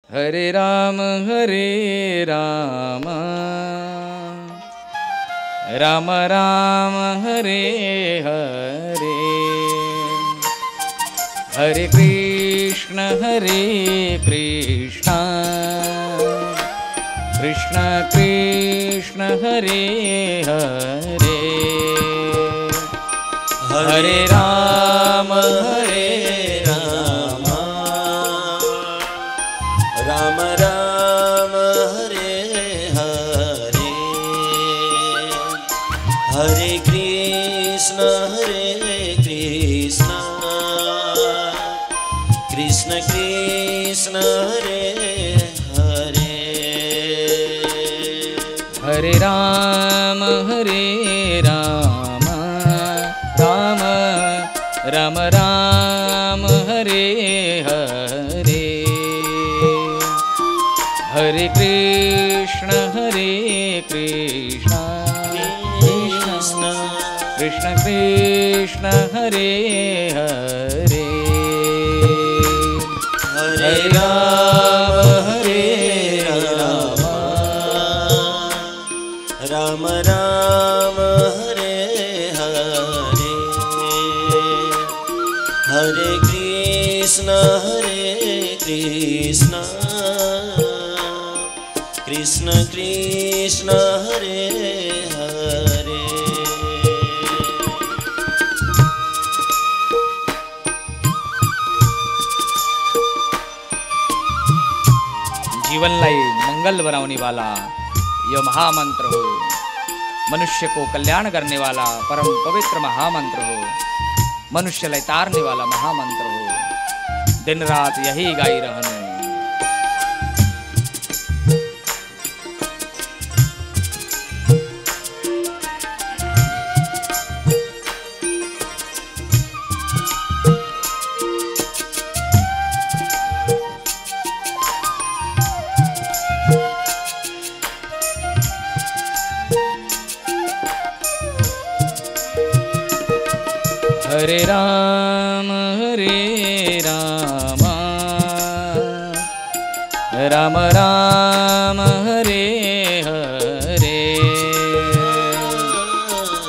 हरे राम राम राम हरे हरे, हरे कृष्ण कृष्ण कृष्ण हरे हरे, हरे राम राम राम हरे हरे, हरे कृष्ण कृष्ण कृष्ण हरे हरे, हरे राम राम राम हरे हरे, हरे कृष्ण कृष्ण कृष्ण हरे हरे, हरे राम राम राम हरे हरे, हरे कृष्ण कृष्ण कृष्ण हरे हरे। जीवन लाई मंगल बनाने वाला यह महामंत्र हो, मनुष्य को कल्याण करने वाला परम पवित्र महामंत्र हो, मनुष्य लय तारने वाला महामंत्र हो, दिन रात यही गाई रहने। हरे राम राम राम हरे हरे,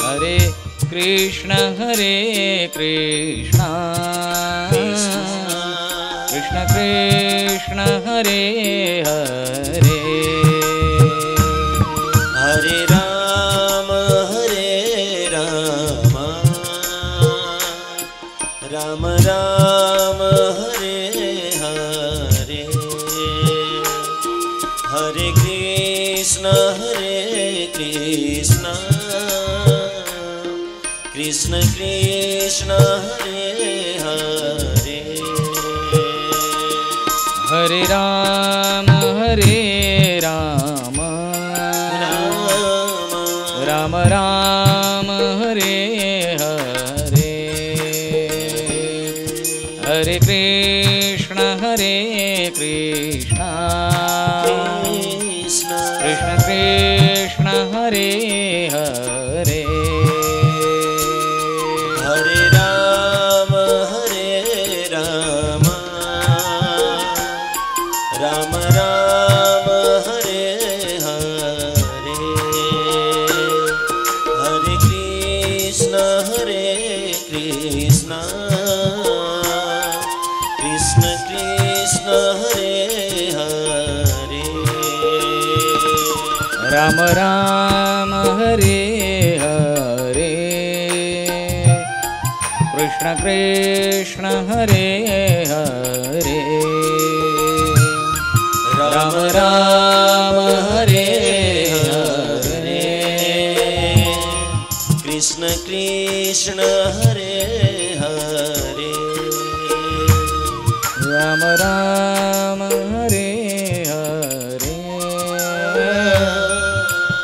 हरे कृष्ण कृष्ण कृष्ण हरे हरे, हरे राम राम राम हरे हरे, हरे कृष्ण कृष्ण कृष्ण हरे हरे, हरे राम राम राम हरे हरे, हरे कृष्ण कृष्ण कृष्ण हरे हरे, हरे राम राम राम हरे हरे, हरे कृष्ण कृष्ण कृष्ण हरे हरे, राम राम हरे हरे, कृष्ण कृष्ण हरे हरे, राम राम हरे हरे, कृष्ण कृष्ण हरे हरे, राम राम हरे हरे,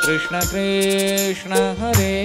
कृष्ण कृष्ण हरे